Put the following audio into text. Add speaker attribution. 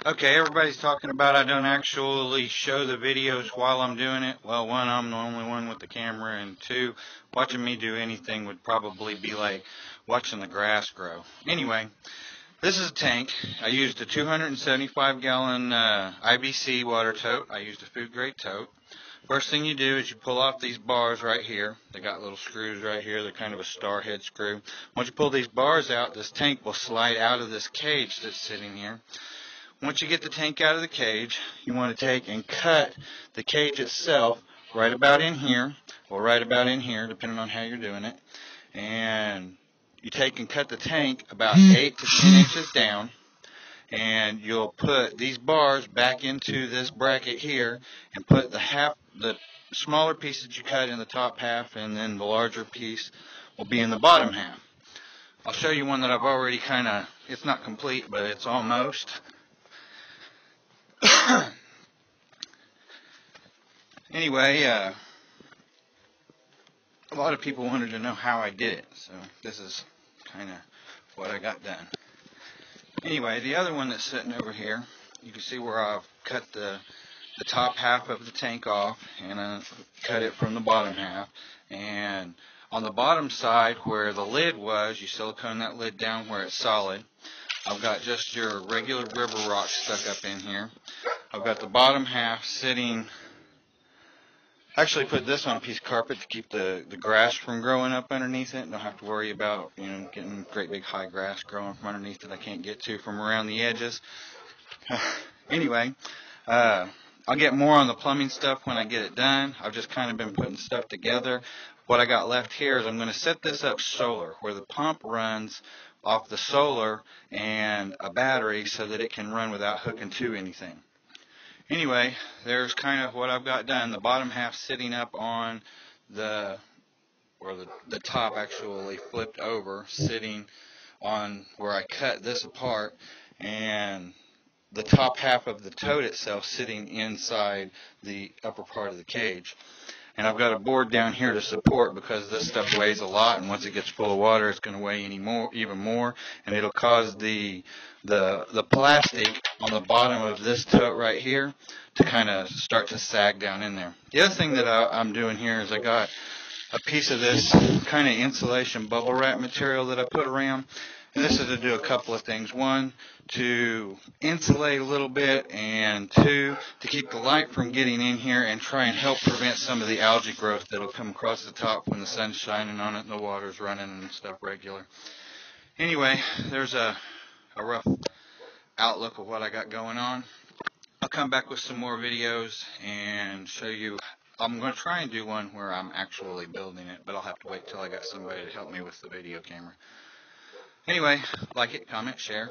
Speaker 1: Okay, everybody's talking about I don't actually show the videos while I'm doing it. Well, one, I'm the only one with the camera, and two, watching me do anything would probably be like watching the grass grow. Anyway, this is a tank. I used a 275-gallon IBC water tote. I used a food-grade tote. First thing you do is you pull off these bars right here. They got little screws right here. They're kind of a star head screw. Once you pull these bars out, this tank will slide out of this cage that's sitting here. Once you get the tank out of the cage, you want to take and cut the cage itself right about in here, or right about in here, depending on how you're doing it. And you take and cut the tank about 8 to 10 inches down, and you'll put these bars back into this bracket here, and put the smaller piece that you cut in the top half, and then the larger piece will be in the bottom half. I'll show you one that I've already it's not complete, but it's almost. Anyway, a lot of people wanted to know how I did it, so this is kind of what I got done. Anyway, the other one that's sitting over here, you can see where I've cut the top half of the tank off, and I cut it from the bottom half. And on the bottom side where the lid was, you silicone that lid down where it's solid. I've got just your regular river rock stuck up in here. I've got the bottom half sitting. Actually put this on a piece of carpet to keep the grass from growing up underneath it. Don't have to worry about, getting great big high grass growing from underneath that I can't get to from around the edges. Anyway, I'll get more on the plumbing stuff when I get it done. I've just kind of been putting stuff together. What I got left here is I'm going to set this up solar, where the pump runs off the solar and a battery so that it can run without hooking to anything. Anyway, there's kind of what I've got done. The bottom half sitting up on the top actually flipped over, sitting on where I cut this apart, and the top half of the tote itself sitting inside the upper part of the cage. And I've got a board down here to support, because this stuff weighs a lot, and once it gets full of water, it's going to weigh even more, and it'll cause the plastic on the bottom of this tote right here to kind of start to sag down in there. The other thing that I'm doing here is I got a piece of this kind of insulation bubble wrap material that I put around. And this is to do a couple of things. One, to insulate a little bit, and two, to keep the light from getting in here and try and help prevent some of the algae growth that'll come across the top when the sun's shining on it and the water's running and stuff regular. Anyway, there's a rough outlook of what I got going on. I'll come back with some more videos and show you. I'm going to try and do one where I'm actually building it, but I'll have to wait till I got somebody to help me with the video camera. Anyway, like it, comment, share.